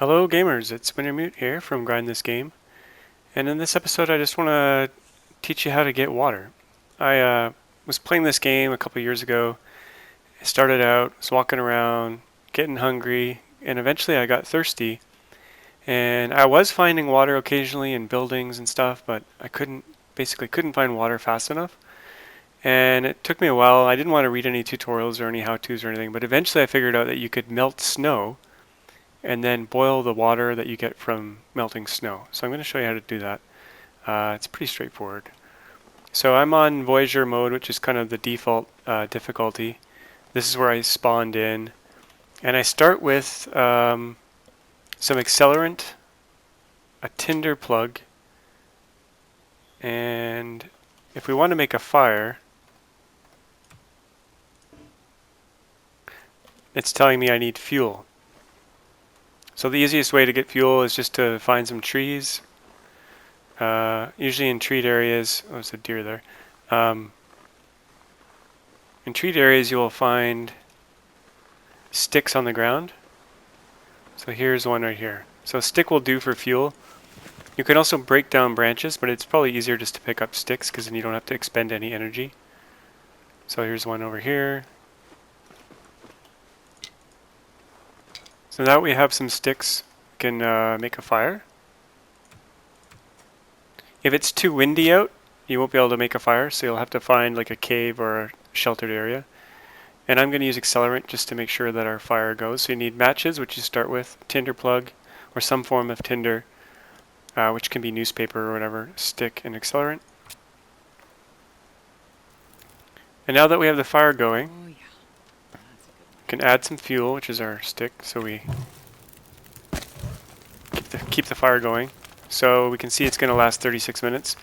Hello gamers, it's Wintermute here from Grind This Game, and in this episode I just want to teach you how to get water. I was playing this game a couple years ago. I started out, was walking around, getting hungry, and eventually I got thirsty. And I was finding water occasionally in buildings and stuff, but I basically couldn't find water fast enough. And it took me a while. I didn't want to read any tutorials or any how-tos or anything, but eventually I figured out that you could melt snow and then boil the water that you get from melting snow. So I'm going to show you how to do that. It's pretty straightforward. So I'm on Voyager mode, which is kind of the default difficulty. This is where I spawned in. And I start with some accelerant, a tinder plug, and if we want to make a fire, it's telling me I need fuel. So the easiest way to get fuel is just to find some trees. Usually in treed areas, oh, there's a deer there. In treed areas you will find sticks on the ground. So here's one right here. So a stick will do for fuel. You can also break down branches, but it's probably easier just to pick up sticks because then you don't have to expend any energy. So here's one over here. So now we have some sticks, we can make a fire. If it's too windy out, you won't be able to make a fire, so you'll have to find like a cave or a sheltered area. And I'm going to use accelerant just to make sure that our fire goes. So you need matches, which you start with, tinder plug, or some form of tinder, which can be newspaper or whatever, stick and accelerant. And now that we have the fire going, we can add some fuel, which is our stick, so we keep the fire going. So we can see it's going to last 36 minutes.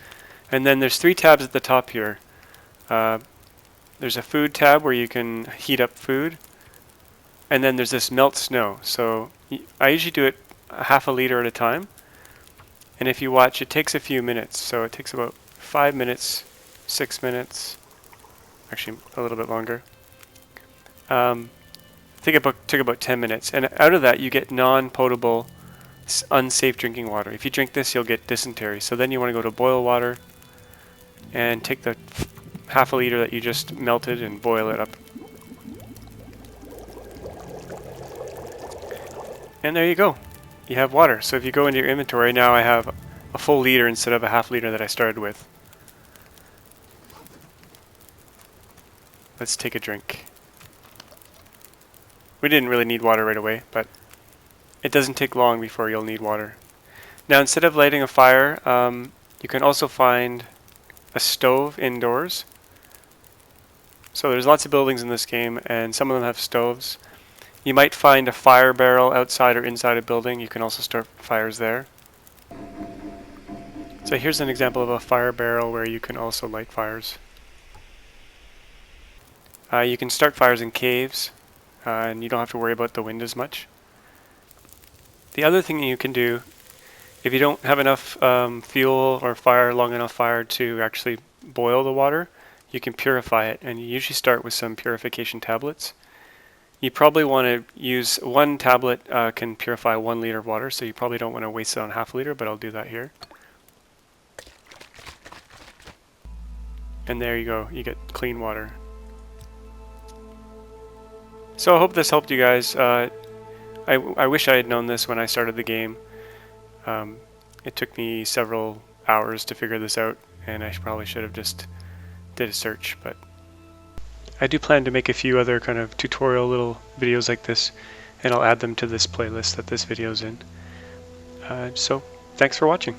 And then there's 3 tabs at the top here. There's a food tab where you can heat up food. And then there's this melt snow. So I usually do it half a liter at a time. And if you watch, it takes a few minutes. So it takes about 5 minutes, 6 minutes, actually a little bit longer. I think it took about 10 minutes. And out of that you get non-potable, unsafe drinking water. If you drink this, you'll get dysentery. So then you want to go to boil water and take the half a liter that you just melted and boil it up. And there you go. You have water. So if you go into your inventory, now I have a full liter instead of a half liter that I started with. Let's take a drink. We didn't really need water right away, but it doesn't take long before you'll need water. Now instead of lighting a fire, you can also find a stove indoors. So there's lots of buildings in this game, and some of them have stoves. You might find a fire barrel outside or inside a building. You can also start fires there. So here's an example of a fire barrel where you can also light fires. You can start fires in caves, and you don't have to worry about the wind as much. The other thing you can do, if you don't have enough fuel or long enough fire to actually boil the water, you can purify it, and you usually start with some purification tablets. You probably want to use one tablet can purify 1 liter of water, so you probably don't want to waste it on half a liter, but I'll do that here. And there you go, you get clean water. So I hope this helped you guys. I wish I had known this when I started the game. It took me several hours to figure this out, and I probably should have just did a search, but I do plan to make a few other kind of tutorial little videos like this, and I'll add them to this playlist that this video's in. So thanks for watching.